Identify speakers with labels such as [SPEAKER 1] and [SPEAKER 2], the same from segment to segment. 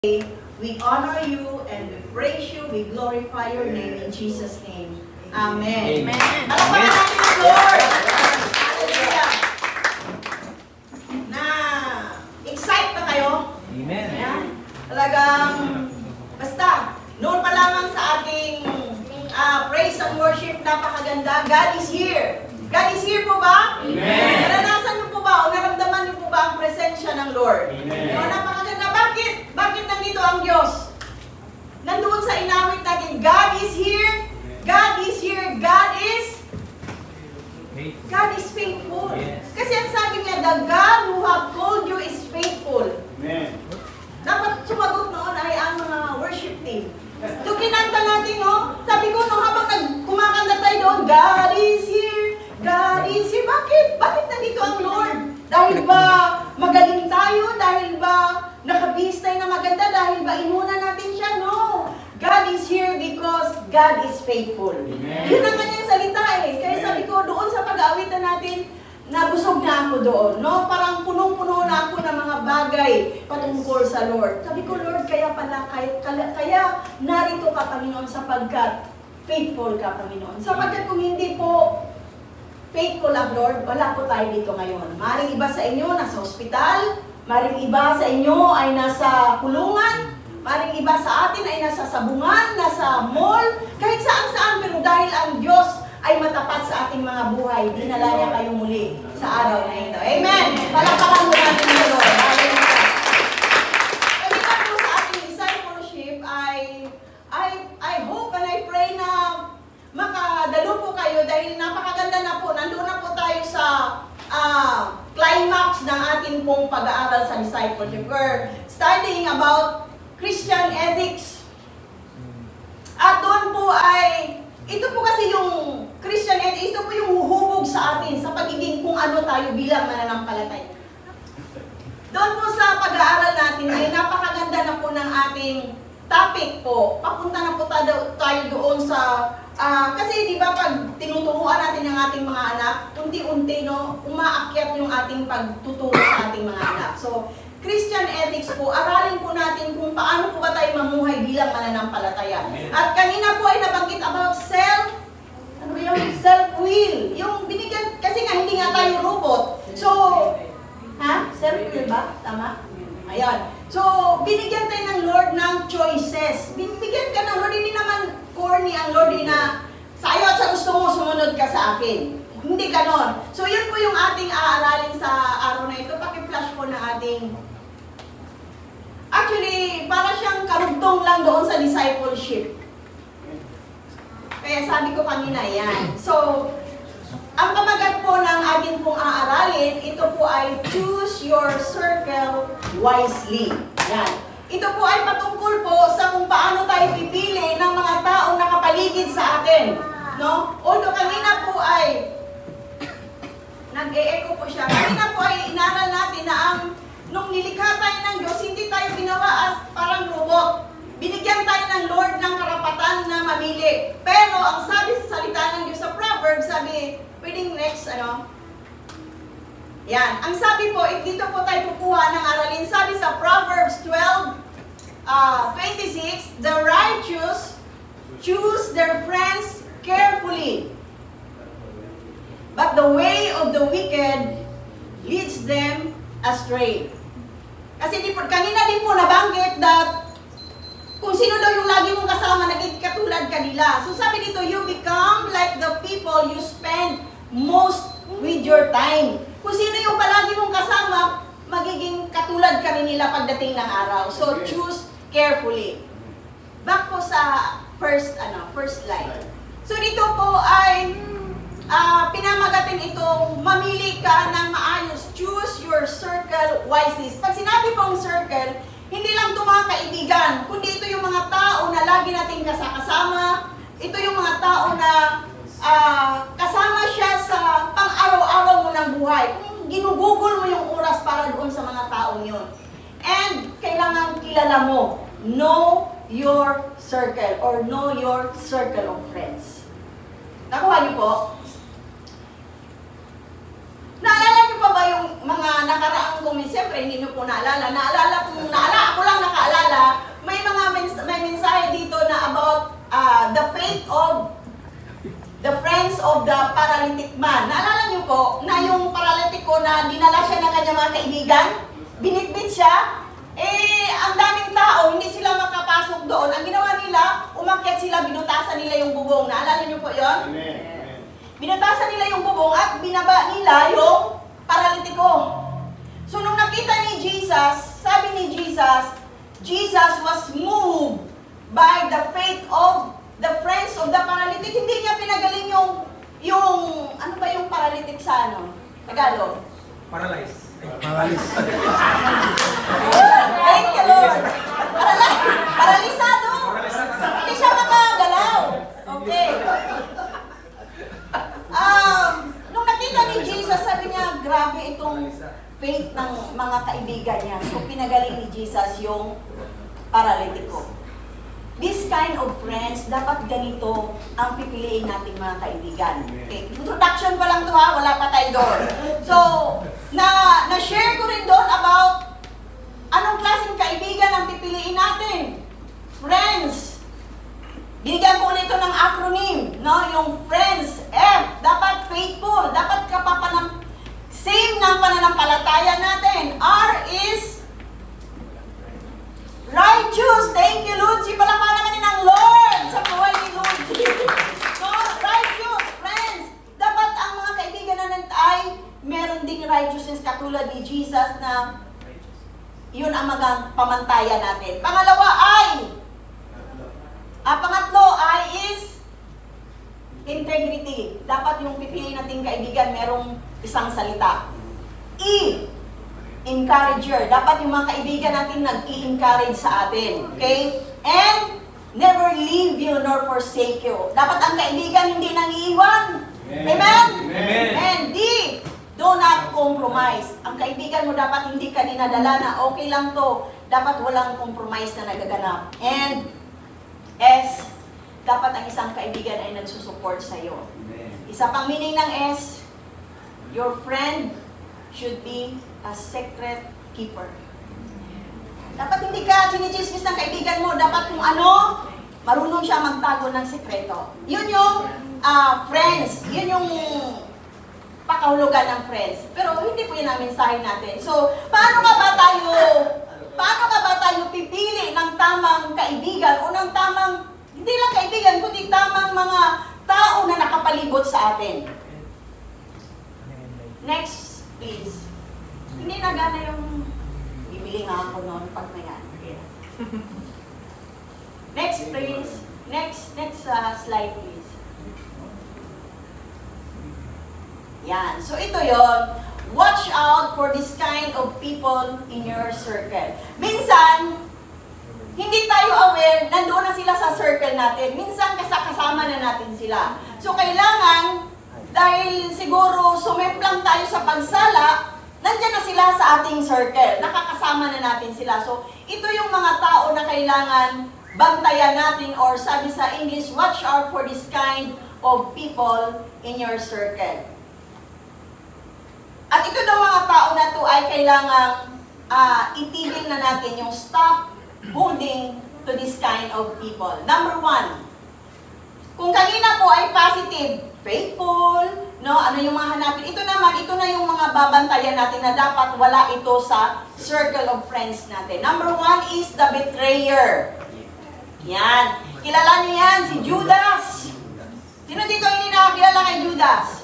[SPEAKER 1] We honor you and we praise you, we glorify your name in Jesus' name. Amen.
[SPEAKER 2] Amen.
[SPEAKER 1] Palakpakan natin ang Lord. Hallelujah. Na, excite ba kayo?
[SPEAKER 2] Amen.
[SPEAKER 1] Ayan. Talagang, basta, noon pa lamang sa ating praise and worship, napakaganda. God is here. God is here po ba?
[SPEAKER 2] Amen.
[SPEAKER 1] Naranasan niyo po ba o naramdaman niyo po ba ang presensya ng Lord?
[SPEAKER 2] Amen.
[SPEAKER 1] No, napakaganda. Bakit? Bakit nandito ang Diyos? Nandoon sa inawit natin, God is here. God is here. God is faithful.
[SPEAKER 2] Yes.
[SPEAKER 1] Kasi ang sabi niya, the God who have called you is faithful.
[SPEAKER 2] Amen.
[SPEAKER 1] Dapat sumagot noon ay ang mga worship team. Doon kinanta natin, no? Sabi ko, no, habang kumakanta tayo doon, God is here. God is here. Bakit? Bakit nandito ang Lord? Dahil ba magaling tayo? Dahil ba nakabihis tayo na maganda? Dahil ba inuna natin siya? No. God is here because God is faithful.
[SPEAKER 2] Amen.
[SPEAKER 1] Yun ang kanyang salita eh. Kaya sabi ko, doon sa pag-aawitan natin, nabusog na ako doon. No? Parang punong-puno na ako ng mga bagay patungkol sa Lord. Sabi ko, Lord, kaya pala, kaya narito ka, Panginoon, sapagkat faithful ka, Panginoon. Sapagkat kung hindi po faithful ang Lord, wala po tayo dito ngayon. Maring iba sa inyo nasa ospital, maring iba sa inyo ay nasa kulungan, maring iba sa atin ay nasa sabungan, nasa mall, kahit saan-saan, pero dahil ang Diyos ay matapat sa ating mga buhay, dinala niya kayo muli sa araw na ito. Amen! Palakpakan mo natin ang Lord. Hallelujah! Kaya po sa ating discipleship I hope and I pray na makadalo po kayo dahil napakaganda na po. Nandoon na po tayo sa climax ng ating pong pag-aaral sa discipleship. We're studying about Christian ethics. At doon po ay, ito po kasi yung Christian ethics, ito po yung huhubog sa atin sa pagiging kung ano tayo bilang mananampalataya. Doon po sa pag-aaral natin ay napakaganda na po ng ating topic po. Papunta na po tayo doon sa kasi di ba pag tinuturuan natin ang ating mga anak, unti-unti no, umaakyat yung ating pagtuturo sa ating mga anak. So, Christian ethics po, aralin po natin kung paano po ba tayo mamuhay bilang mananampalataya. At kanina po ay nabanggit about self-will. Yung binigyan, kasi nga hindi nga tayo robot. So, self-will ba? Tama? Ayan. So, binigyan tayo ng Lord ng choices. Binigyan ka ng Lord, hindi naman corny ang Lord na sa iyo at sa gusto mo, sumunod ka sa akin. Hindi ganon. So, yun po yung ating aaralin sa araw na ito. Paki-flash po na ating... Actually, para siyang karugtong lang doon sa discipleship. Kaya sabi ko kanina, yan. So, ang pamagat po ng ating pong aaralin, ito po ay choose your circle wisely. Yan. Ito po ay patungkol po sa kung paano tayo pipili ng mga taong nakapaligid sa atin. No? Although kanina po ay nag-e-echo po siya. Kanina po ay inaral natin na nung nilikha tayo ng Diyos, hindi tayo ginawa as parang robot. Binigyan tayo ng Lord ng karapatan na mamili. Pero ang sabi sa salita ng Diyos sa Proverbs, sabi, pwedeng next, yan. Ang sabi po, dito po tayo kukuha ng aralin. Sabi sa Proverbs 12:26, the righteous choose their friends carefully, but the way of the wicked leads them astray. Kasi kanina din po nabanggit that kung sino daw yung lagi mong kasama, naging katulad kanila. So sabi dito, you become like the people you spend most with your time. Kung sino yung palagi mong kasama, magiging katulad ka rin nila pagdating ng araw. So choose carefully. Back po sa first slide. So dito po ay pinamagatin itong mamili ka ng maayos. Choose your circle wisely. Pag sinabi pong circle, hindi lang ito mga kaibigan, kundi ito yung mga tao na lagi nating kasama. Ito yung mga tao na kasama siya sa pang-araw-araw mo ng buhay. Kung ginugugol mo yung oras para doon sa mga taong yun. And kailangan kilala mo, know your circle or know your circle of friends. Nakuha niyo po? Naalala niyo pa ba yung mga nakaraang comments? Siyempre, hindi nyo po naalala. Ako lang nakaalala, may mensahe dito na about the fate of the friends of the paralytic man. Naalala nyo po na yung paralytiko na dinala siya ng kanyang mga kaibigan, binitbit siya, ang daming tao, hindi sila makapasok doon. Ang ginawa nila, umakyat sila, binutasan nila yung bubong. Naalala nyo po yun? Binutasan nila yung bubong at binaba nila yung paralitiko. So nung nakita ni Jesus, sabi ni Jesus, Jesus was moved by the faith of the friends of the paralytic. Hindi niya pinagaling yung ano ba yung paralytic sa ano? Tagalog?
[SPEAKER 2] Paralyzed.
[SPEAKER 1] Thank you, Lord. Paralisado. Hindi siya makagalaw. Okay. Nung nakita ni Jesus, sabi niya, grabe itong faith ng mga kaibigan niya. So, pinagaling ni Jesus yung paralitiko. This kind of friends, dapat ganito ang pipiliin nating mga kaibigan. Okay. Introduction pa lang to ha, wala pa tayo doon. So, na-share ko rin doon about anong klaseng kaibigan ang pipiliin natin. Friends. Binigyan ko nito ng acronym, no? Yung friends, F, dapat faithful, dapat same ng pananampalataya natin. R is righteous. Thank you, Lord. Palakpakan naman din ng Lord sa buhay ni Lord. So, righteous, friends. Dapat ang mga kaibigan natin ay meron ding righteousness katulad ni Jesus na yun ang pamantayan natin. Pangatlo ay is integrity. Dapat yung pipiliin nating kaibigan merong isang salita. E, encourager. Dapat yung mga kaibigan natin nag-i-encourage sa atin. Okay? And, never leave you nor forsake you. Dapat ang kaibigan hindi nang iiwan. Amen?
[SPEAKER 2] Amen.
[SPEAKER 1] And D, do not compromise. Ang kaibigan mo dapat hindi ka dinadala na okay lang to. Dapat walang compromise na nagaganap. And S, dapat ang isang kaibigan ay nagsusupport sa'yo. Isa pang meaning ng S, your friend should be a secret keeper. Dapat hindi ka chinichismis ng kaibigan mo. Dapat kung ano, marunong siya magtago ng sekreto. Yun yung friends. Yun yung pakahulugan ng friends. Pero hindi po yun ang mensahe natin. So, paano nga ba tayo pipili ng tamang kaibigan o ng tamang, hindi lang kaibigan, kundi tamang mga tao na nakapalibot sa atin? Next, please. Hindi nagana yung bibili nga ako noon pag may yan. Next, please. Next slide, please. Yan. So, ito yon. Watch out for this kind of people in your circle. Minsan, hindi tayo aware, nandoon na sila sa circle natin. Minsan, kasama na natin sila. So, kailangan, dahil siguro sumemplang tayo sa pagsala, nandiyan na sila sa ating circle. Nakakasama na natin sila. So, ito yung mga tao na kailangan bantayan natin, or sabi sa English, watch out for this kind of people in your circle. At ito daw mga tao na to ay kailangang itigil na natin yung stop holding to this kind of people. Number 1, kung kanina po ay positive, faithful, no? Ano yung mga hanapin? Ito na yung mga babantayan natin na dapat wala ito sa circle of friends natin. Number 1 is the betrayer. Yan. Kilala niyo yan, si Judas. Sino dito hindi nakakilala kay Judas?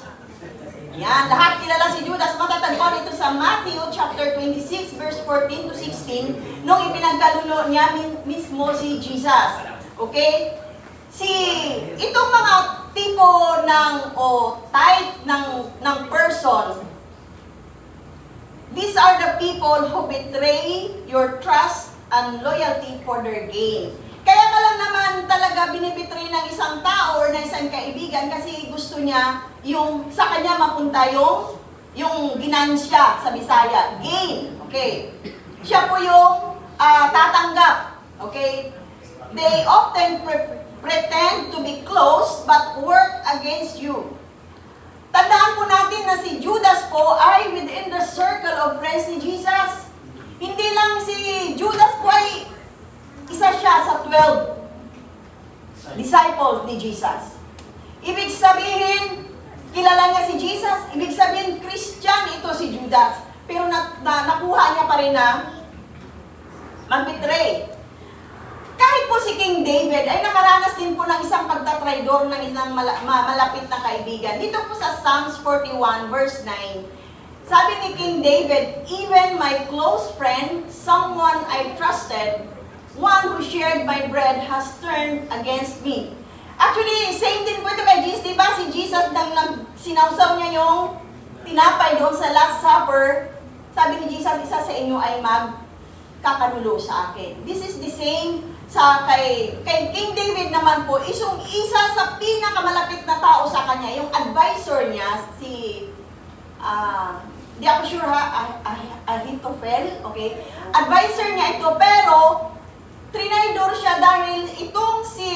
[SPEAKER 1] Yan, lahat kilala si Judas. Matatagpuan ito sa Matthew chapter 26 verse 14 to 16 nung ipinagkaluno niya mismo si Jesus. Okay? Itong mga tipo type ng person, these are the people who betray your trust and loyalty for their gain. Kaya ka lang naman talaga binibitray ng isang tao or ng isang kaibigan kasi gusto niya yung sa kanya mapunta yung ginansya sa Bisaya, gain. Okay. Siya po yung tatanggap. Okay. They often pretend to be close but work against you. Tandaan po natin na si Judas po ay within the circle of friends ni Jesus. Hindi lang si Judas po ay isa siya sa 12 disciples ni Jesus. Ibig sabihin, kilala niya si Jesus. Ibig sabihin, Christian ito si Judas. Pero nakuha niya pa rin na mag-betray. Kahit po si King David ay nakaranas din po ng isang pagtatraidor ng isang malapit na kaibigan. Dito po sa Psalms 41 verse 9, sabi ni King David, "Even my close friend, someone I trusted, one who shared my bread has turned against me." Actually, same din po ito kay Jesus, diba? Si Jesus nang sinawsaw niya yung tinapay doon sa Last Supper, sabi ni Jesus, isa sa inyo ay magkakanulo sa akin. This is the same sa kay King David naman po, isang isa sa pinakamalapit na tao sa kanya, yung advisor niya, si, di ako sure Ahithophel, okay? Advisor niya ito, pero trinaydor siya dahil itong si,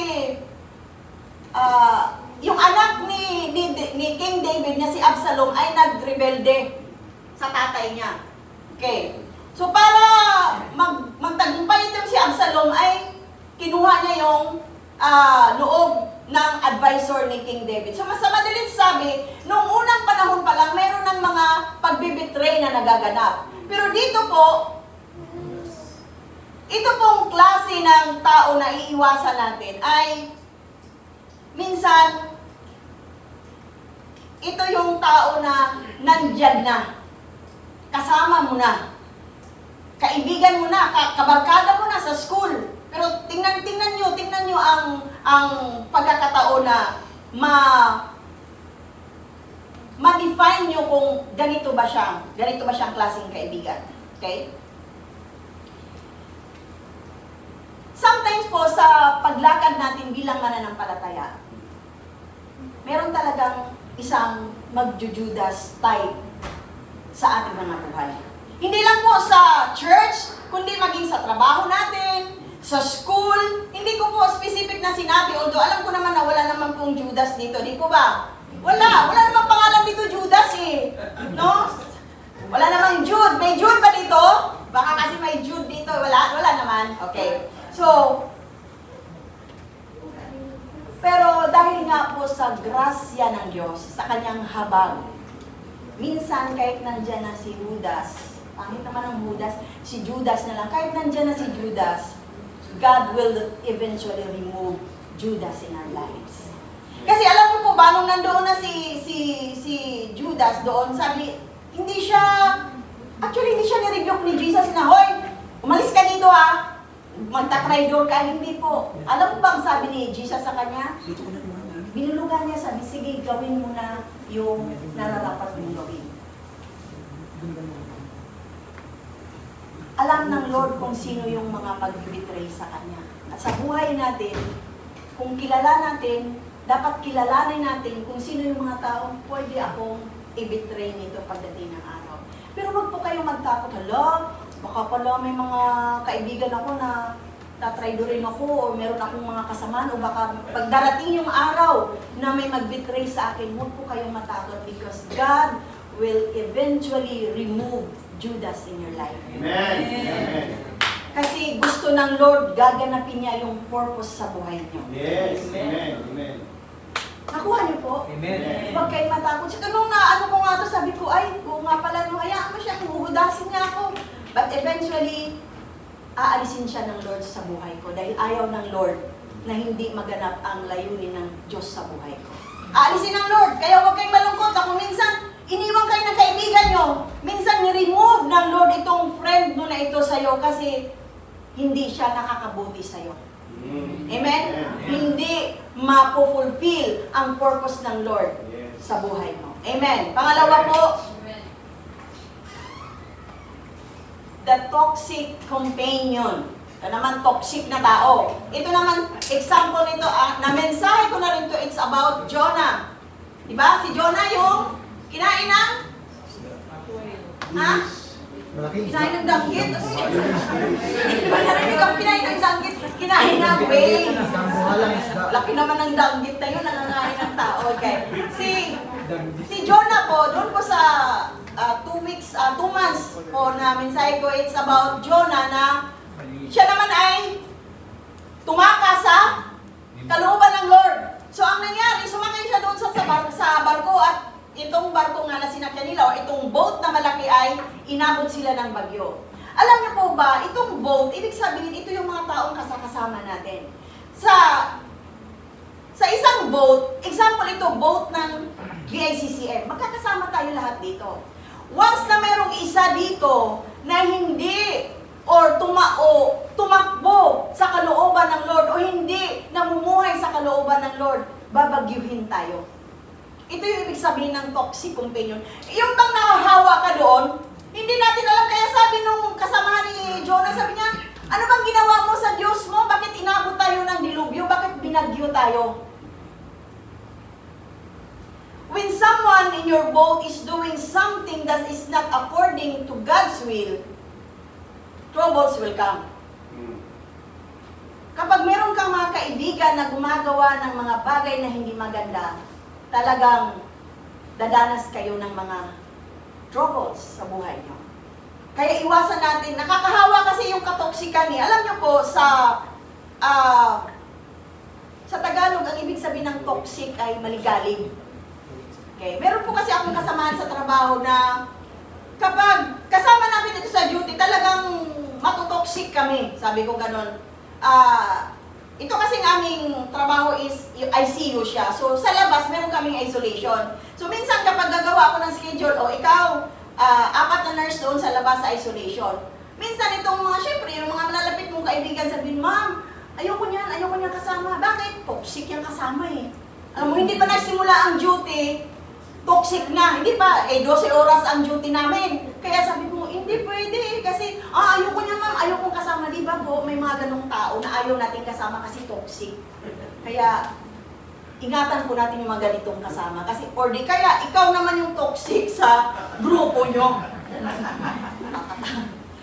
[SPEAKER 1] yung anak ni King David na si Absalom ay nagrebelde sa tatay niya. Okay. So para magtagumpay itong si Absalom ay kinuha niya yung loob ng advisor ni King David. So, sa madaling sabi, noong unang panahon pa lang, meron ng mga pagbibitray na nagaganap. Pero dito po, ito pong klase ng tao na iiwasan natin ay minsan, ito yung tao na nandyan na. Kasama mo na. Kaibigan mo na, kabarkada mo na sa school. Pero tingnan nyo ang pagkakataon na ma-define nyo kung ganito ba siyang klaseng kaibigan. Okay? Sometimes po sa paglakad natin bilang mananampalataya, meron talagang isang mag-Judas type sa ating mga buhay. Hindi lang po sa church, kundi maging sa trabaho natin, sa school. Hindi ko po specific na sinabi, although alam ko naman na wala naman pong Judas dito. Di po ba? Wala namang pangalan dito Judas eh. No? Wala namang Jude. May Jude ba dito? Baka kasi may Jude dito. Wala naman. Okay. So, pero dahil nga po sa grasya ng Diyos, sa kanyang habag, minsan kahit nandyan na si Judas, pangit naman ang Judas, si Judas na lang, kahit nandyan na si Judas, God will eventually remove Judas in our lives. Kasi alam mo po ba, nung nandoon na si Judas doon, sabi, hindi siya nirebuke ni Jesus na, "Hoy, umalis ka dito ha, magtatraidor ka." Hindi po. Alam mo ba ang sabi ni Jesus sa kanya? Binulugan niya, sabi, "Sige, gawin mo na yung nararapat mong gawin." Alam ng Lord kung sino yung mga mag-betray sa Kanya. At sa buhay natin, kung kilala natin, dapat kilalanin natin kung sino yung mga taong pwede akong i-betray nito pagdating ng araw. Pero wag po kayong magtakot, "Hala, baka pala may mga kaibigan ako na tatraidorin ako, o meron akong mga kasamaan, o baka pagdarating yung araw na may mag-betray sa akin." Huwag po kayong matakot because God will eventually remove Judas in your life.
[SPEAKER 2] Amen. Amen.
[SPEAKER 1] Kasi gusto ng Lord, gaganapin niya yung purpose sa buhay niyo.
[SPEAKER 2] Yes. Amen. Amen.
[SPEAKER 1] Nakuha niyo po?
[SPEAKER 2] Amen.
[SPEAKER 1] Huwag kayong matakot. So, nung ko nga to, sabi ko, ay, kung nga pala, nung hayaan mo siya, huhudasin niya ako. But eventually, aalisin siya ng Lord sa buhay ko dahil ayaw ng Lord na hindi maganap ang layunin ng Diyos sa buhay ko. Aalisin ng Lord. Kaya huwag kayong malungkot. Ako minsan, iniwan kayo ng kaibigan nyo. Minsan, ni-remove ng Lord itong friend mo na ito sa'yo kasi hindi siya nakakabuti sa'yo. Amen? Hindi mapo-fulfill ang purpose ng Lord sa buhay mo. Amen. Pangalawa po, the toxic companion. Ito naman, toxic na tao. Ito naman, example nito, na mensahe ko na rin to, it's about Jonah. Diba? Si Jonah yung kinain ng? Ha? Kinain ng danggit? Diba narinig ang kinain ng danggit? Kinain ng whale. Laki naman ng danggit na yun, nangangain ng tao. Okay. Si Si Jonah po, doon po sa 2 months po na mensahe ko, it's about Jonah na siya naman ay tumakas sa kalooban ng Lord. So ang nangyari, sumakay siya doon sa barko at itong barko nga na sinakyan nila o itong boat na malaki ay inabot sila ng bagyo. Alam niyo po ba, itong boat, ibig sabihin ito yung mga taong kasama natin. Sa isang boat, example ito, boat ng VICCM, magkakasama tayo lahat dito. Once na merong isa dito na hindi or tumakbo sa kalooban ng Lord o hindi namumuhay sa kalooban ng Lord, babagyuhin tayo. Ito yung ibig sabihin ng toxic companion. Yung bang nahahawa ka doon, hindi natin alam. Kaya sabi nung kasamahan ni Jonah, sabi niya, ano bang ginawa mo sa Diyos mo? Bakit inabot tayo ng dilubyo? Bakit binagyo tayo? When someone in your boat is doing something that is not according to God's will, troubles will come. Kapag meron kang mga kaibigan na gumagawa ng mga bagay na hindi maganda, talagang dadanas kayo ng mga troubles sa buhay niyo. Kaya iwasan natin, nakakahawa kasi yung katoksikan eh. Alam niyo po, sa Tagalog, ang ibig sabihin ng toxic ay maligalig. Okay. Meron po kasi akong kasamahan sa trabaho na kapag kasama namin ito sa duty, talagang matutoxic kami. Sabi ko ganun. Ito kasing aming trabaho is ICU siya. So, sa labas, meron kaming isolation. So, minsan kapag gagawa ako ng schedule, o ikaw, 4 na nurse doon sa labas sa isolation. Minsan itong mga, syempre, yung mga malalapit mong kaibigan sabihin, ma'am, ayoko niyan kasama. Bakit? Toxic yung kasama eh. Alam mo, hindi pa nagsimula ang duty, toxic na. Hindi pa, 12 oras ang duty namin. Kaya sabi ko, hindi pwede kasi, ayoko niya ma'am, ayokong kasama. Di ba po, may mga ganong tao na ayaw natin kasama kasi toxic. Kaya, ingatan po natin yung mga ganitong kasama. Kasi, or di kaya, ikaw naman yung toxic sa grupo nyo.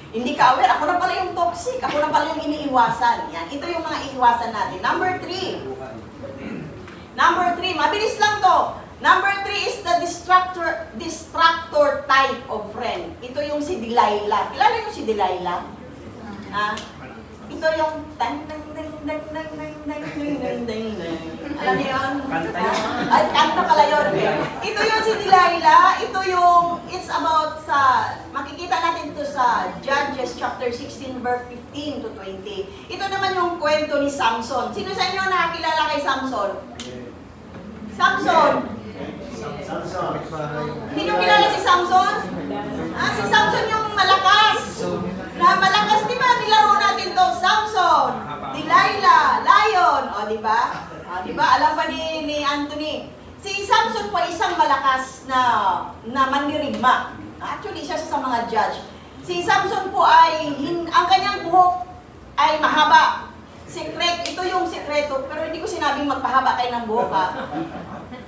[SPEAKER 1] Hindi ka aware, ako na pala yung toxic. Ako na pala yung iniiwasan. Yan, ito yung mga iiwasan natin. Number 3, mabilis lang to. Number 3 is the distractor type of friend. Ito yung si Delilah. Kilala niyo si Delilah? Ito yung alam niyo yun? Ay, kanta pala yun. Ito yung si Delilah. Ito yung, it's about makikita natin ito sa Judges chapter 16 verse 15 to 20. Ito naman yung kwento ni Samson. Sino sa inyo nakakilala kay Samson? Samson! Hindi nyo kilala si Samson? Si Samson yung malakas. Malakas, di ba? Nilaro natin to. Samson, Delilah, Lion. O, di ba? Di ba? Alam pa ni Anthony. Si Samson po isang malakas na mandirigma. Actually, siya sa mga judge. Si Samson po ay, ang kanyang buhok ay mahaba. Secret, ito yung sekreto. Pero hindi ko sinabing magpahaba kayo ng buhok ha.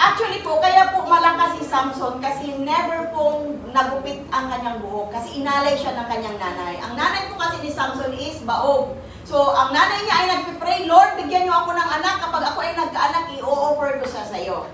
[SPEAKER 1] Actually po, kaya po malakas si Samson kasi never pong nagupit ang kanyang buhok kasi inalay siya ng kanyang nanay. Ang nanay po kasi ni Samson is baog. So, ang nanay niya ay nagpipray, Lord, bigyan niyo ako ng anak. Kapag ako ay nagkaanak, i-offer ko sa sayo.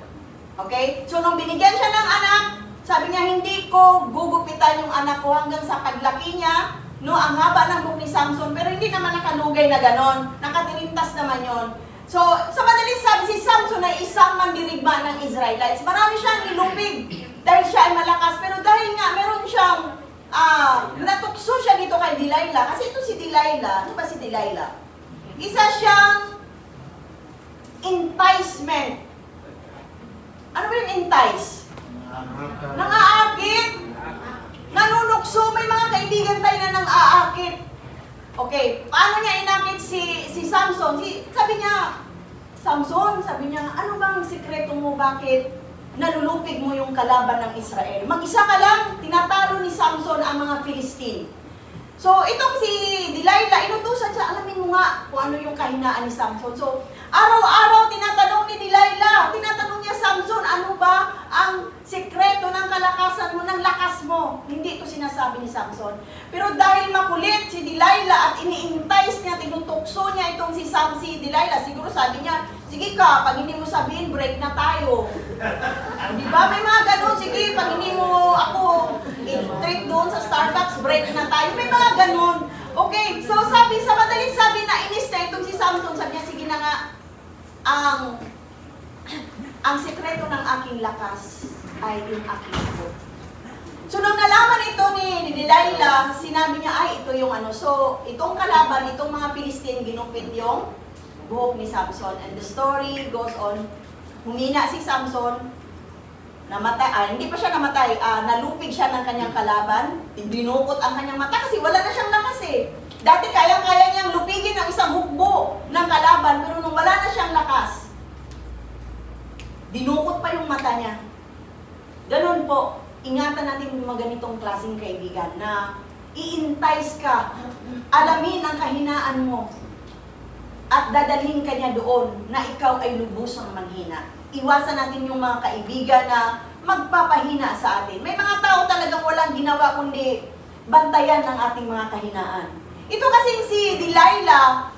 [SPEAKER 1] Okay? So, nung binigyan siya ng anak, sabi niya, hindi ko gugupitan yung anak ko hanggang sa paglaki niya. No, ang haba ng buhok ni Samson, pero hindi naman nakalugay na ganon. Nakatirintas naman yon. So, sa madaling sabi, si Samson ay isang mandirigma ng Israelites. Marami siyang nilupig dahil siya ay malakas. Pero dahil nga, meron siyang, natukso siya dito kay Delilah. Kasi ito si Delilah. Ano ba si Delilah? Isa siyang enticement. Ano ba yung entice? Nang-aakit. Nanunukso. May mga kaibigan tayo na nang-aakit. Okay, paano niya inakit si Samson? Sabi niya, Samson, sabi niya, ano bang sikreto mo, bakit nalulupig mo yung kalaban ng Israel? Mag-isa ka lang, tinatalo ni Samson ang mga Philistine. So, itong si Delilah, inutusan siya, alamin mo nga kung ano yung kahinaan ni Samson. So, araw-araw tinatanong tinatanong ni Delilah, tinatanong niya, Samson, ano ba ang sikreto ng kalakasan mo, ng lakas mo? Hindi ito sinasabi ni Samson. Pero dahil makulit si Delilah at iniintays niya, tinutukso niya itong si Delilah, siguro sabi niya, sige ka, pag hindi mo sabihin, break na tayo. Di ba? May mga ganun, sige, pag hindi mo ako i-treat doon sa Starbucks, break na tayo. May mga ganun. Okay, so sabi, sa madaling sabi na inis na itong si Samson, sabi niya, sige na nga, ang sekreto ng aking lakas ay yung aking buhok. So, nung nalaman ito ni Delilah, sinabi niya, ay, ito yung ano. So, itong kalaban, itong mga Philistine, ginupit yung buhok ni Samson. And the story goes on, humina si Samson, namatay, hindi pa siya namatay, nalupig siya ng kanyang kalaban, dinukot ang kanyang mata kasi wala na siyang lakas eh. Dati kaya-kaya niyang lupigin ang isang hukbo ng kalaban, pero nung wala na siyang lakas, dinukot pa yung mata niya. Ganun po, ingatan natin yung mga ganitong klaseng kaibigan na iintays ka, alamin ang kahinaan mo, at dadalhin ka niya doon na ikaw ay lubusang manghina. Iwasan natin yung mga kaibigan na magpapahina sa atin. May mga tao talagang walang ginawa kundi bantayan ng ating mga kahinaan. Ito kasing si Delilah,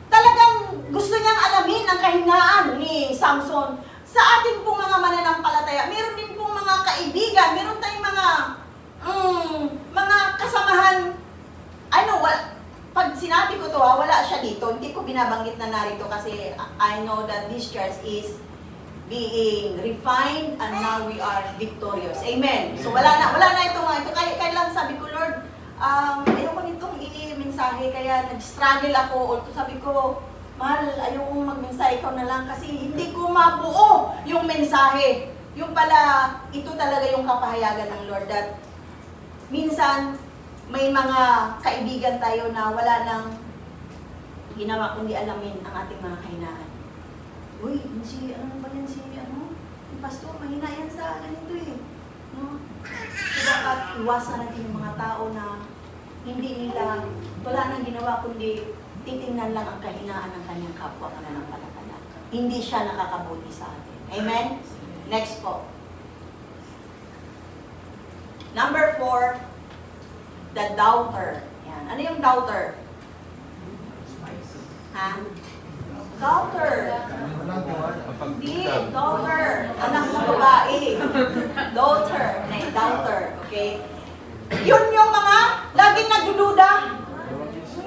[SPEAKER 1] talagang gusto niyang alamin ang kahinaan ni Samson. Sa ating pong mga mananampalataya, meron din pong mga kaibigan, meron tayong mga kasamahan. Pag sinabi ko to, wala siya dito. Hindi ko binabanggit na narito kasi I know that this church is being refined and now we are victorious. Amen. So wala na ito mga ito. Kaya lang sabi ko, Lord, ayoko nitong i-mensahe kaya nag-struggle ako. Although sabi ko, mahal, ayokong mag-mensahe, ikaw na lang kasi hindi ko mabuo yung mensahe. Yung pala, ito talaga yung kapahayagan ng Lord that minsan may mga kaibigan tayo na wala nang ginawa kundi alamin ang ating mga kahinaan. Uy, ano ba yan yung pastor, mahina yan sa ganito eh. No? So dapat iwasan natin yung mga tao na hindi nila, wala nang ginawa kundi titingnan lang ang kahinaan ng kanyang kapwa mananampalataya. Hindi siya nakakabuti sa atin. Amen? Next po. Number 4, the doubter. Yan. Ano yung doubter? Ha? Doubter. Hindi, daughter. Anak ng babae. Daughter. Doubter. Okay? Yun yung mga laging nagdududa.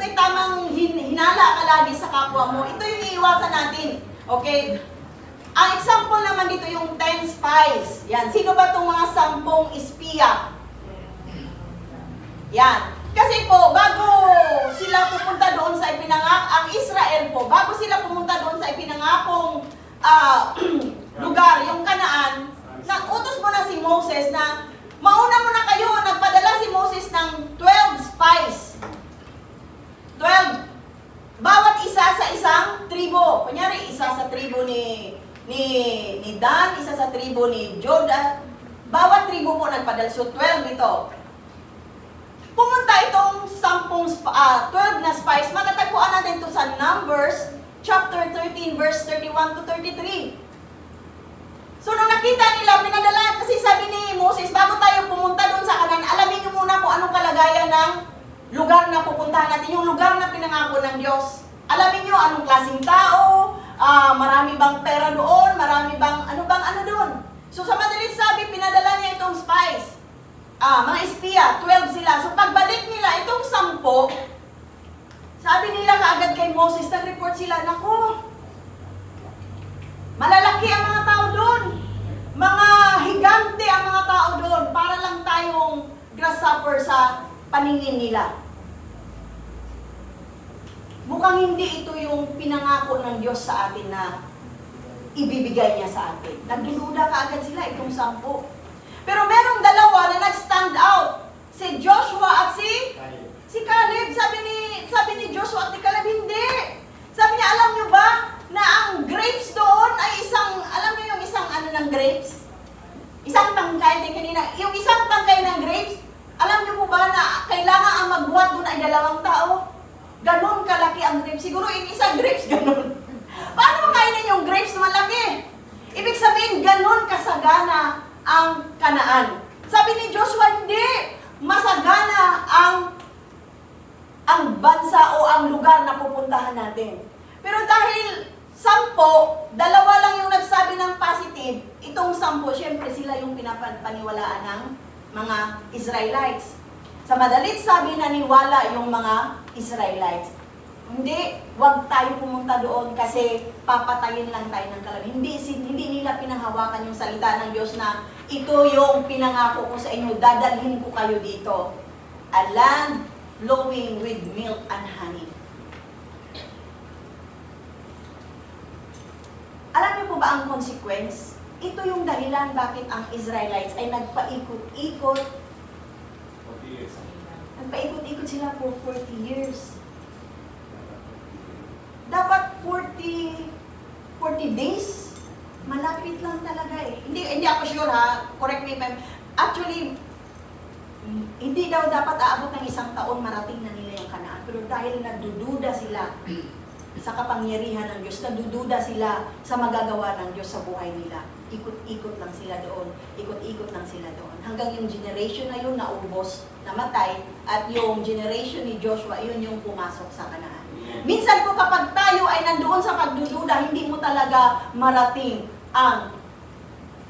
[SPEAKER 1] May tamang hinala ka lagi sa kapwa mo. Ito yung iiwasan natin. Okay? Ang example naman dito yung 10 spies. Yan. Sino ba itong mga 10 espiya? Yan. Kasi po, bago sila pupunta doon sa ang Israel po, bago sila pumunta doon sa ipinangakong lugar, yung Kanaan, utos mo na si Moses na mauna mo na kayo, nagpadala si Moses ng 12 spies. 12. Bawat isa sa isang tribo. Kunyari, isa sa tribo ni Dan, isa sa tribo ni Judah. Bawat tribo po nagpadala. So, 12 ito. Pumunta itong 12 na spies. Matatagpuan natin ito sa Numbers, chapter 13, verse 31 to 33. So, nung nakita nila, pinadala, kasi sabi ni Moses, bago tayo pumunta doon sa Kanaan, alamin niyo muna kung anong kalagayan ng lugar na pupuntahan natin, yung lugar na pinangako ng Diyos. Alamin niyo anong klaseng tao, marami bang pera doon, marami bang, ano doon. So, sa madaling sabi, pinadala niya itong spies. Mga espiya, 12 sila. So, pagbalik nila, itong 10, sabi nila kaagad kay Moses, nag-report sila, nako, malalaki ang mga tao doon. Mga higante ang mga tao doon. Para lang tayong grasshopper sa paningin nila. Mukhang hindi ito yung pinangako ng Diyos sa atin na ibibigay niya sa atin. Nagdududa kaagad sila, itong 10. Pero merong dalawa na nag-stand out. Si Joshua at si Caleb. Sabi ni Joshua at ni Caleb, hindi. Sabi niya, alam niyo ba na ang grapes doon ay alam niyo yung isang ng grapes? Isang tangkay, yung isang tangkay ng grapes, alam niyo po ba na kailangan ang magbuhat doon ay 2 tao? Ganon kalaki ang grapes. Siguro yung isang grapes ganon. Paano makainin yung grapes na malaki? masagana ang Kanaan. Sabi ni Joshua, hindi masagana ang bansa o ang lugar na pupuntahan natin. Pero dahil 10, 2 lang yung nagsabi ng positive, itong 10, syempre sila yung pinapaniwalaan ng mga Israelites. Sa madalit sabi, naniwala yung mga Israelites. Hindi, wag tayo pumunta doon kasi papatayin lang tayo ng kalamidad. Hindi nila pinanghawakan yung salita ng Diyos na ito yung pinangako ko sa inyo, dadalhin ko kayo dito. A land flowing with milk and honey. Alam niyo po ba ang consequence? Ito yung dahilan bakit ang Israelites ay nagpaikot-ikot.
[SPEAKER 2] 40 years.
[SPEAKER 1] Nagpaikot-ikot sila for 40 years. Dapat 40 days. Malapit lang talaga eh. Hindi ako sure ha. Correct me if I'm... Actually, hindi daw dapat aabot ng 1 taon marating na nila yung Kanaan. Pero dahil nagdududa sila sa kapangyarihan ng Diyos, nagdududa sila sa magagawa ng Diyos sa buhay nila. Ikot-ikot lang sila doon. Ikot-ikot lang sila doon. Hanggang yung generation na yun naubos, namatay, at yung generation ni Joshua, yun yung pumasok sa Kanaan. Minsan po kapag tayo ay nandoon sa pagdududa, hindi mo talaga marating ang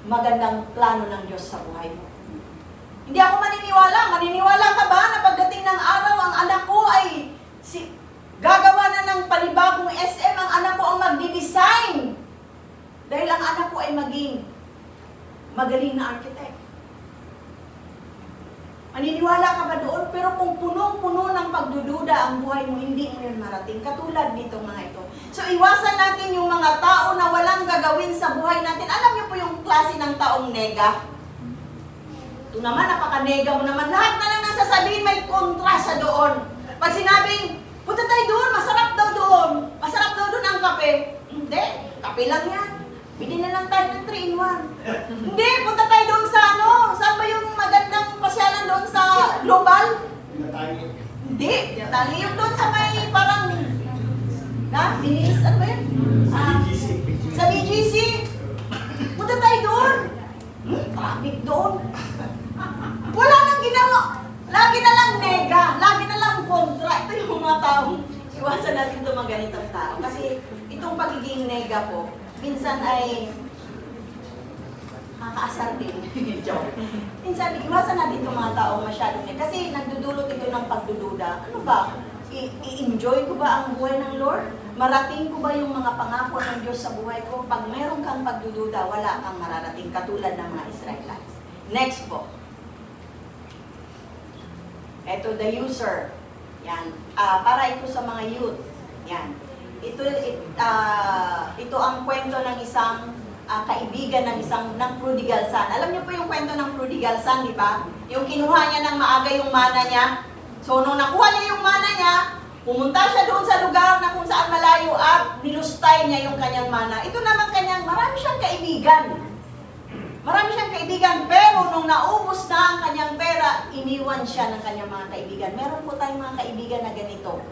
[SPEAKER 1] magandang plano ng Diyos sa buhay mo. Hindi ako maniniwala. Maniniwala ka ba na pagdating ng araw, ang anak ko ay gagawa na ng panibagong SM, ang anak ko ang magdi-design. Dahil ang anak ko ay maging magaling na architect. Maniniwala ka ba doon? Pero kung punong-puno ng pagdududa ang buhay mo, hindi mo yun marating. Katulad nito mga ito. So iwasan natin yung mga tao na walang gagawin sa buhay natin. Alam niyo po yung klase ng taong nega? Ito naman, napaka-nega mo naman. Lahat na lang nang sasabihin, may kontra sa doon. Pag sinabing, punta tayo doon, masarap daw doon. Masarap daw doon ang kape. Hindi, kape lang yan. Bili na lang tayo ng 3-in-1. Hindi, punta tayo doon sa ano. Saan ba yung magandang pasyalan doon sa Global? Hindi, tayo yung doon sa may parang, binis, ano ba yun? Sa BGC. Punta tayo doon. Traffic doon. Wala nang ginawa. Lagi na lang nega, lagi na lang kontra. Ito yung mga taong, iwasan natin ito mga ganitong tao. Kasi itong pagiging nega po, minsan ay nakakaasar din. Joke. Minsan, iwasan natin itong mga taong masyadong nega. Kasi nagdudulot ito ng pagdududa. Ano ba? I-enjoy ko ba ang buhay ng Lord? Marating ko ba yung mga pangako ng Diyos sa buhay ko? Pag meron kang pagdududa, wala kang mararating katulad ng mga Israelites. Next po. Ito, the user. Yan. Para ito sa mga youth. Yan. Ito ang kwento ng isang kaibigan ng prodigal son. Alam niyo po yung kwento ng prodigal son, di ba? Yung kinuha niya ng maaga yung mana niya. So, nung nakuha niya yung mana niya, pumunta siya doon sa lugar na kung saan malayo at nilustay niya yung kanyang mana. Ito naman marami siyang kaibigan. Marami siyang kaibigan, pero nung naubos na ang kanyang pera, iniwan siya ng kanyang mga kaibigan. Meron po tayong mga kaibigan na ganito.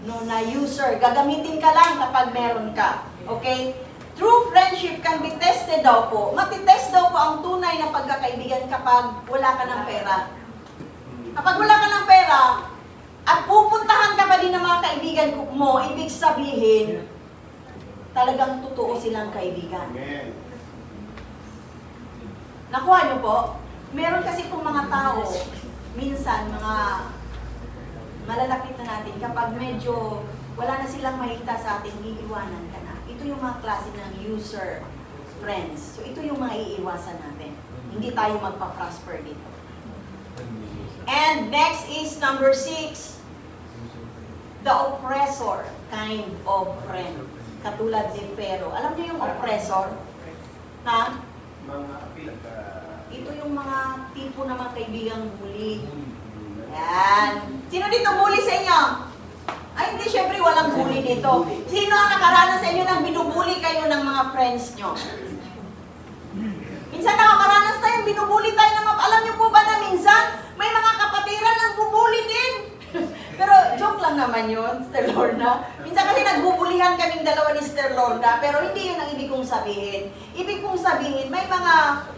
[SPEAKER 1] No, na user. Gagamitin ka lang kapag meron ka. Okay? True friendship can be tested daw po. Matitest daw po ang tunay na pagkakaibigan kapag wala ka ng pera. Kapag wala ka ng pera, at pupuntahan ka pa din ng mga kaibigan mo, ibig sabihin, talagang totoo silang kaibigan.
[SPEAKER 2] Amen.
[SPEAKER 1] Nakuha niyo po? Meron kasi pong mga tao, minsan, mga malalapit na natin, kapag medyo wala na silang makita sa ating, iiwanan ka na. Ito yung mga klase ng user friends. So, ito yung mga iiwasan natin. Hindi tayo magpa-prosper dito. And next is number 6, the oppressor kind of friend. Katulad ni Pero. Alam niyo yung oppressor? Ha? Ito yung mga tipo na mga kaibigang bully. Yan. Sino dito bully sa inyo? Ay, hindi, syempre walang bully dito. Sino ang nakaranas sa inyo ng binubuli kayo ng mga friends nyo? Minsan nakakaranas tayo, binubuli tayo ng mga... Alam niyo po ba na minsan may mga kapatiran ang bubuli din? Pero joke lang naman yun, Sir Lorna. Minsan kasi nagbubulihan kaming dalawa ni Sister Lorna, pero hindi yun ang ibig kong sabihin. Ibig kong sabihin,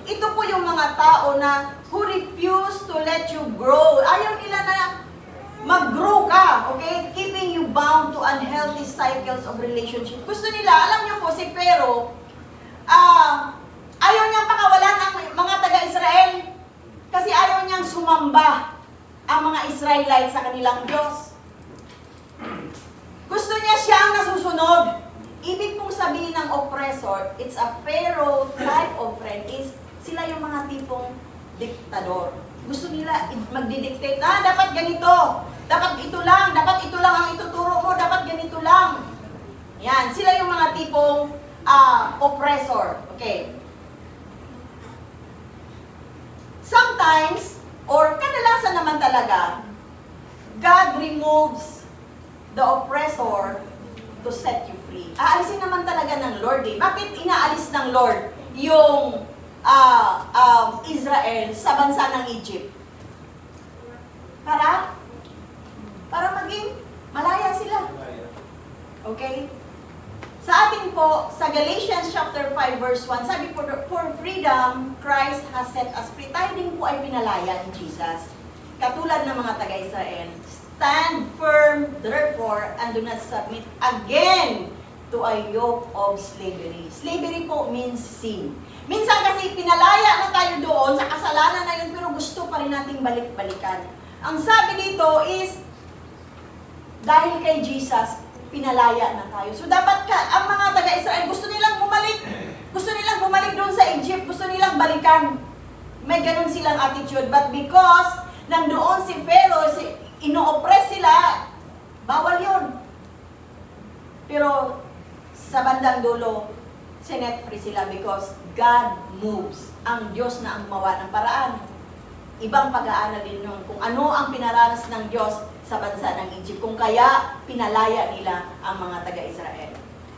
[SPEAKER 1] ito po yung mga tao na who refuse to let you grow. Ayaw nila na mag-grow ka, okay? Keeping you bound to unhealthy cycles of relationship. Gusto nila, alam niyo po, si Pharaoh, ayaw niyang pakawalan ang mga taga-Israel kasi ayaw niyang sumamba ang mga Israelites sa kanilang Diyos. Gusto niya siyang nasusunod. Ibig pong sabihin ng oppressor, it's a Pharaoh type of friend, is sila yung mga tipong diktador. Gusto nila magdidictate, dapat ganito, dapat ito lang ang ituturo mo, dapat ganito lang. Yan, sila yung mga tipong oppressor. Okay. Sometimes, or kadalasan naman talaga, God removes the oppressor to set you free. Aalisin naman talaga ng Lord eh. Bakit inaalis ng Lord yung Israel sa bansa ng Egypt? Para maging malaya sila. Okay? Sa atin po, sa Galatians chapter 5 verse 1, sabi po, for freedom, Christ has set us free. Tayo din po ay pinalaya ni Jesus. Katulad ng mga taga-Israel. Stand firm, therefore, and do not submit again to a yoke of slavery. Slavery po means sin. Minsan kasi pinalaya na tayo doon sa kasalanan na yun, pero gusto pa rin nating balik-balikan. Ang sabi dito is, dahil kay Jesus, pinalaya na tayo. So dapat ang mga taga-Israel, gusto nilang bumalik doon sa Egypt, gusto nilang balikan. May ganun silang attitude. But because nandoon si Pharaoh, ino-oppress sila, bawal yun. Pero sa bandang dulo, sinet free sila because God moves. Ang Diyos na ang gumawa ng paraan. Ibang pag-aaral din nun kung ano ang pinaranas ng Diyos sa bansa ng Egypt. Kung kaya pinalaya nila ang mga taga-Israel.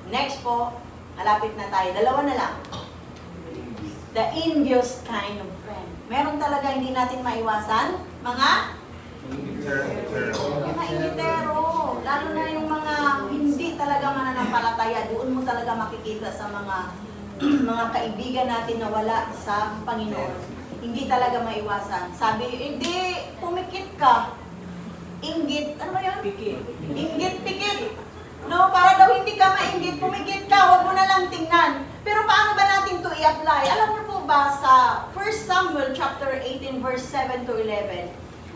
[SPEAKER 1] Next po, malapit na tayo. Dalawa na lang. The envious kind of friend. Meron talaga hindi natin maiwasan. Mga ingitero. Lalo na yung mga hindi talaga mananampalataya. Doon mo talaga makikita sa mga kaibigan natin na wala sa Panginoon. Hindi talaga maiwasan. Sabi, hindi, pumikit ka. Inggit, ano ba yan?
[SPEAKER 3] Pikit.
[SPEAKER 1] Inggit, pikit. No, para daw hindi ka mainggit, pumikit ka, huwag mo na lang tingnan. Pero paano ba natin to i-apply? Alam niyo po ba sa 1 Samuel chapter 18 verse 7 to 11,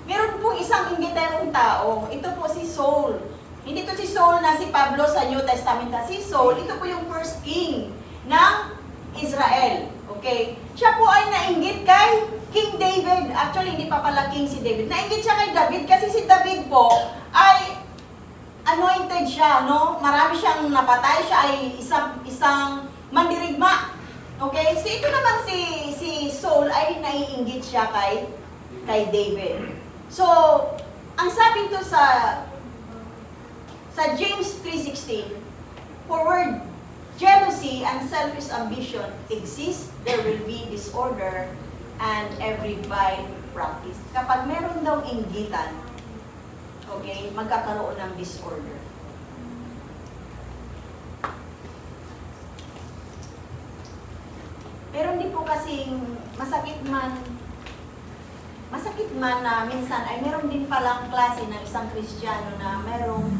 [SPEAKER 1] meron pong isang inggiterong tao. Ito po si Saul. Hindi to si Saul na si Pablo sa New Testament. Si Saul, ito po yung first king ng Israel. Okay? Siya po ay nainggit kay King David. Actually, hindi pa pala king si David. Nainggit siya kay David kasi si David po ay anointed siya, no? Marami siyang napatay. Siya ay isang mandirigma. Okay? So ito naman si Saul ay naiinggit siya kay David. So, ang sabi ito sa James 3:16, for where jealousy and selfish ambition exist, there will be disorder and every vile practice. Kapag meron daw inggitan, okay, magkakaroon ng disorder. Pero hindi po kasing masakit man na minsan ay meron din palang klase ng isang Kristiyano na merong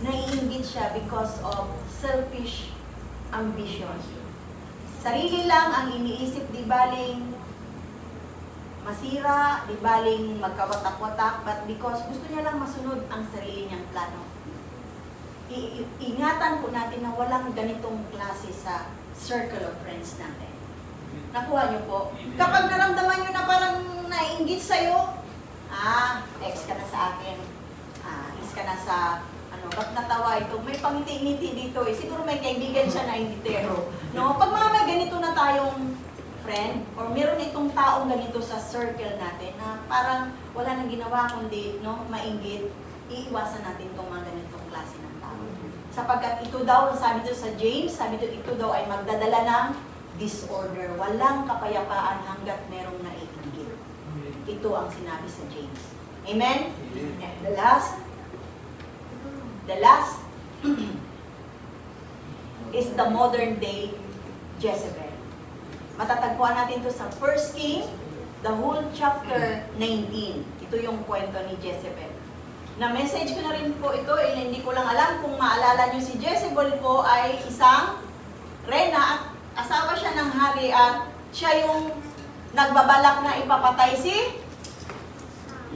[SPEAKER 1] naiinggit siya because of selfish ambition. Sarili lang ang iniisip, di baling masira, di baling magkawatak-watak, but because gusto niya lang masunod ang sarili niyang plano. Ingatan po natin na walang ganitong klase sa circle of friends natin. Nakuha niyo po? Kapag naramdaman niyo na parang naiinggit sa'yo, ex ka na sa akin, is ka na sa ba't natawa ito? May pangiti-ngiti dito eh. Siguro may kaibigan siya na ingitero. No? Pag mga may ganito na tayong friend, or meron itong taong ganito sa circle natin na parang wala nang ginawa kundi mainggit, iiwasan natin itong mga ganitong klase ng tao. Sapagkat ito daw, sabi ito sa James, sabi ito daw ay magdadala ng disorder. Walang kapayapaan hanggat merong naiinggit. Ito ang sinabi sa James. Amen? The last is the modern day Jezebel. Matatagpuan natin ito sa 1 King, the whole chapter 19. Ito yung kwento ni Jezebel. Na-message ko na rin po ito, hindi ko lang alam kung maalala nyo si Jezebel po ay isang reyna at asawa siya ng hari at siya yung nagbabalak na ipapatay si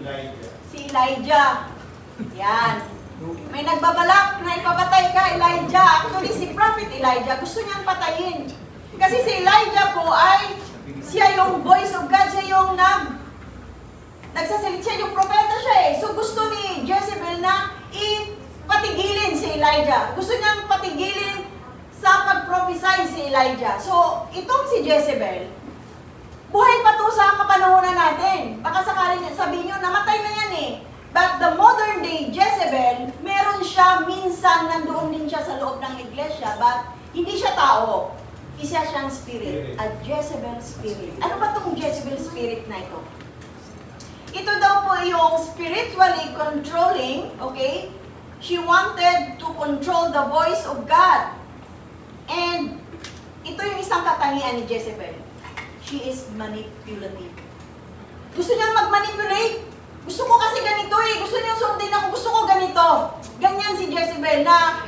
[SPEAKER 2] Elijah.
[SPEAKER 1] Elijah. Yan. May nagbabalak na ipapatay ka, Elijah. Actually, si Prophet Elijah, gusto niyang patayin. Kasi si Elijah po ay, siya yung voice of God, siya yung nagsasalit, siya yung propeta siya eh. So gusto ni Jezebel na ipatigilin si Elijah. Gusto niyang patigilin sa pag-prophesy si Elijah. So, itong si Jezebel, buhay pa to sa kapanahonan natin. Baka sakaling sabihin nyo, namatay na yan eh. But the modern day Jezebel, meron siya, minsan nandoon din siya sa loob ng iglesia, but hindi siya tao. Isa siyang spirit, a Jezebel spirit. Ano ba itong Jezebel spirit na ito? Ito daw po yung spiritually controlling, okay? She wanted to control the voice of God. And ito yung isang katangian ni Jezebel. She is manipulative. Gusto niyang mag-manipulate. Gusto ko kasi ganito eh. Gusto niya sundin ako. Gusto ko ganito. Ganyan si Jezebel na,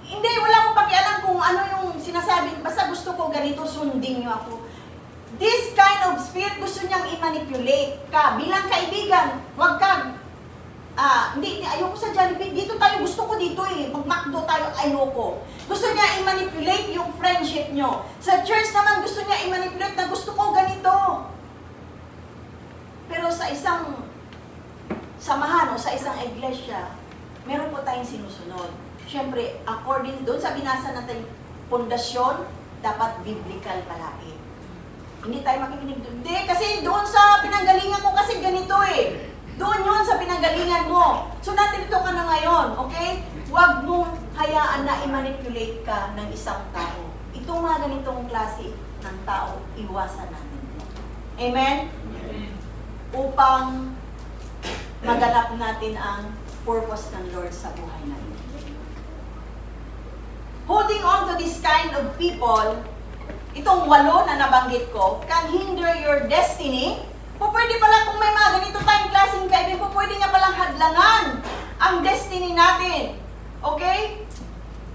[SPEAKER 1] hindi, wala akong pakialam kung ano yung sinasabi. Basta gusto ko ganito, sundin niyo ako. This kind of spirit, gusto niyang i-manipulate ka. Bilang kaibigan, huwag ka, hindi, ayoko sa Jollibee. Dito tayo, gusto ko dito eh. Mag-McDo tayo, ayoko. Gusto niya i-manipulate yung friendship niyo. Sa church naman, gusto niya i-manipulate na gusto ko ganito. Pero sa isang samahan o sa isang iglesia, meron po tayong sinusunod. Siyempre, according doon sa binasa natin pundasyon, dapat biblical palagi. Hindi tayo makikinig doon. Hindi, kasi doon sa pinanggalingan ko kasi ganito eh. Doon yun sa pinanggalingan mo. So, natin ito ka na ngayon, okay? Huwag mong hayaan na i-manipulate ka ng isang tao. Itong mga ganitong klase ng tao, iwasan natin. Amen? Upang maganap natin ang purpose ng Lord sa buhay natin. Holding on to this kind of people, itong 8 na nabanggit ko, can hinder your destiny. Pwede pala kung may mga ganito tayong klaseng kaibigan, pwede nga palang hadlangan ang destiny natin. Okay?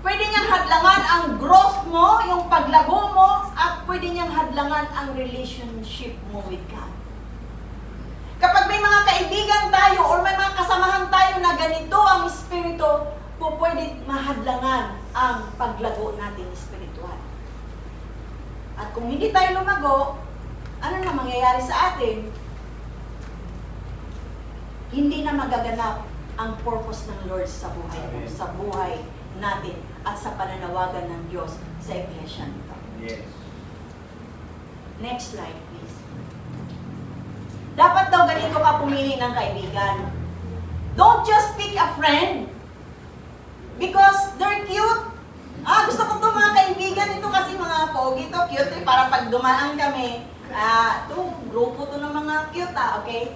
[SPEAKER 1] Pwede niyang hadlangan ang growth mo, yung paglago mo, at pwede niyang hadlangan ang relationship mo with God. Kapag may mga kaibigan tayo or may mga kasamahan tayo na ganito ang espiritu, pwede mahadlangan ang paglago natin espiritual. At kung hindi tayo lumago, ano na mangyayari sa atin? Hindi na magaganap ang purpose ng Lord sa buhay mo, sa buhay natin, at sa pananawagan ng Diyos sa iglesia nito.
[SPEAKER 2] Yes.
[SPEAKER 1] Next slide, please. Dapat daw ganito ka pumili ng kaibigan. Don't just pick a friend because they're cute. Gusto ko itong mga kaibigan ito kasi mga pogi to, cute eh. Para pag dumaan kami, grupo to ng mga cute okay?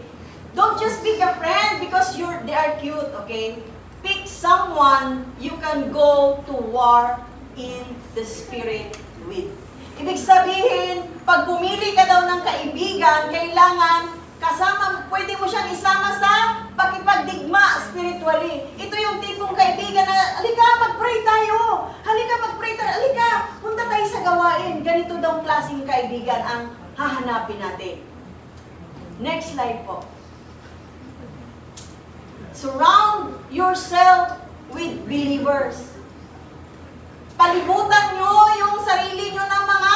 [SPEAKER 1] Don't just pick a friend because they are cute, okay? Pick someone you can go to war in the spirit with. Ibig sabihin, pag pumili ka daw ng kaibigan, kailangan kasama, pwede mo siyang isama sa pakipagdigma spiritually. Ito yung tipong kaibigan na, halika, mag-pray tayo. Halika, mag-pray tayo. Halika, punta tayo sa gawain. Ganito daw klaseng kaibigan ang hahanapin natin. Next slide po. Surround yourself with believers. Palibutan nyo yung sarili nyo ng mga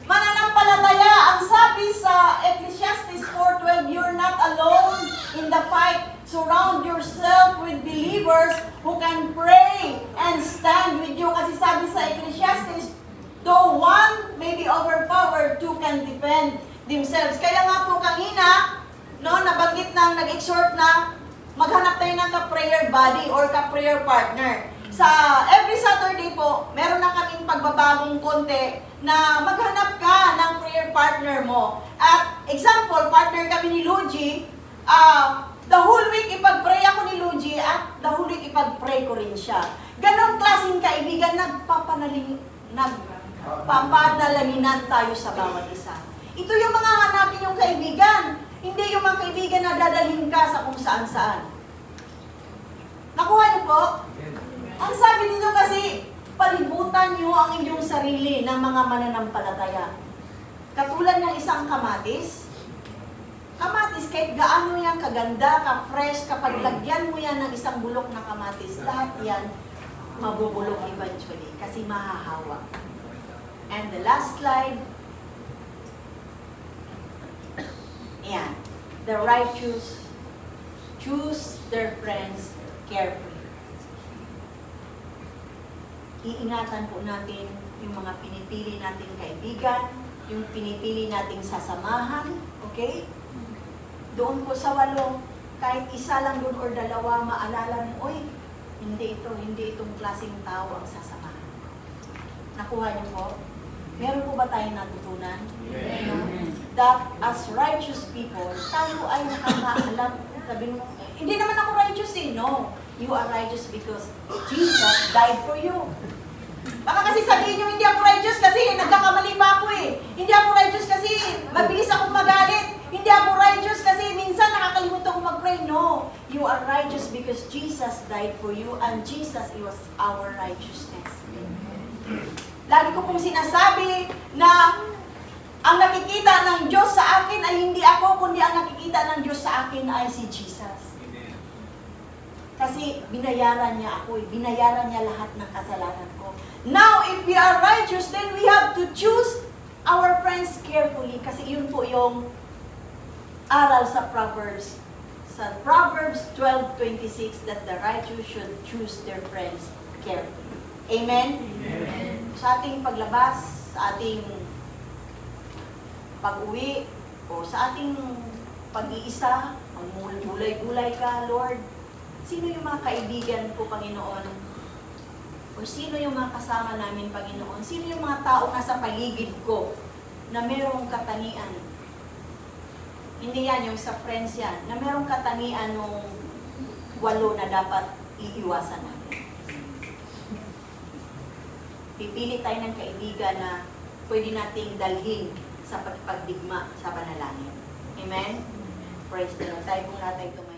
[SPEAKER 1] mananampalataya. Ang sabi sa Ecclesiastes 4:12, you're not alone in the fight. Surround yourself with believers who can pray and stand with you. Kasi sabi sa Ecclesiastes, though one may be overpowered, two can defend themselves. Kaya nga po kanina, nabanggit na, nag-exhort na, maghanap tayo ng ka-prayer buddy or ka-prayer partner. Sa every Saturday po, meron na kaming pagbabagong konti na maghanap ka ng prayer partner mo. At example, partner kami ni Luigi, the whole week ipag-pray ako ni Luigi at the whole week ipag-pray ko rin siya. Ganong klase klaseng kaibigan nagpapadalaginan tayo sa bawat isa. Ito yung mga hanapin yung kaibigan. Hindi yung mga kaibigan na dadalhin ka sa kung saan-saan. Nakuha niyo po? Ang sabi nito kasi, palibutan niyo ang inyong sarili ng mga mananampalataya. Katulad ng isang kamatis. Kamatis, kahit gaano yan kaganda, ka-fresh, kapag lagyan mo yan ng isang bulok na kamatis, lahat yan mabubulok eventually kasi mahahawa. And the last slide. Ayan. The righteous choose their friends carefully. Iingatan po natin yung mga pinipili nating kaibigan, yung pinipili nating sasamahan, okay? Doon po sa 8, kahit isa lang doon or dalawa, maalala mo, oy, hindi itong klaseng tao ang sasamahan. Nakuha niyo po? Meron po ba tayong natutunan?
[SPEAKER 2] Amen.
[SPEAKER 1] That as righteous people, tayo ay nakakaalam. Sabi mo, hindi naman ako righteous eh. No, you are righteous because Jesus died for you. Baka kasi sabihin nyo, hindi ako righteous kasi nagkakamali pa ako eh. Hindi ako righteous kasi mabilis akong magalit. Hindi ako righteous kasi minsan nakakalimutan akong mag-pray. No, you are righteous because Jesus died for you and Jesus was our righteousness. Lagi ko pong sinasabi na ang nakikita ng Diyos sa akin ay hindi ako, kundi ang nakikita ng Diyos sa akin ay si Jesus. Kasi binayaran niya ako, binayaran niya lahat ng kasalanan ko. Now, if we are righteous, then we have to choose our friends carefully. Kasi yun po yung aral sa Proverbs. Sa Proverbs 12:26, that the righteous should choose their friends carefully. Amen? Amen. Sa ating paglabas, sa ating pag-uwi, o sa ating pag-iisa, gulay-gulay ka, Lord, sino yung mga kaibigan ko, Panginoon? O sino yung mga kasama namin, Panginoon? Sino yung mga tao nasa paligid ko na merong katangian? Hindi yan, yung sa friends yan, na merong katangian nung 8 na dapat iiwasan natin. Pipili tayo ng kaibigan na pwede nating dalhin sa pagdigma sa panalangin. Amen? Praise the Lord. Tayo kung lahat ay tumayo.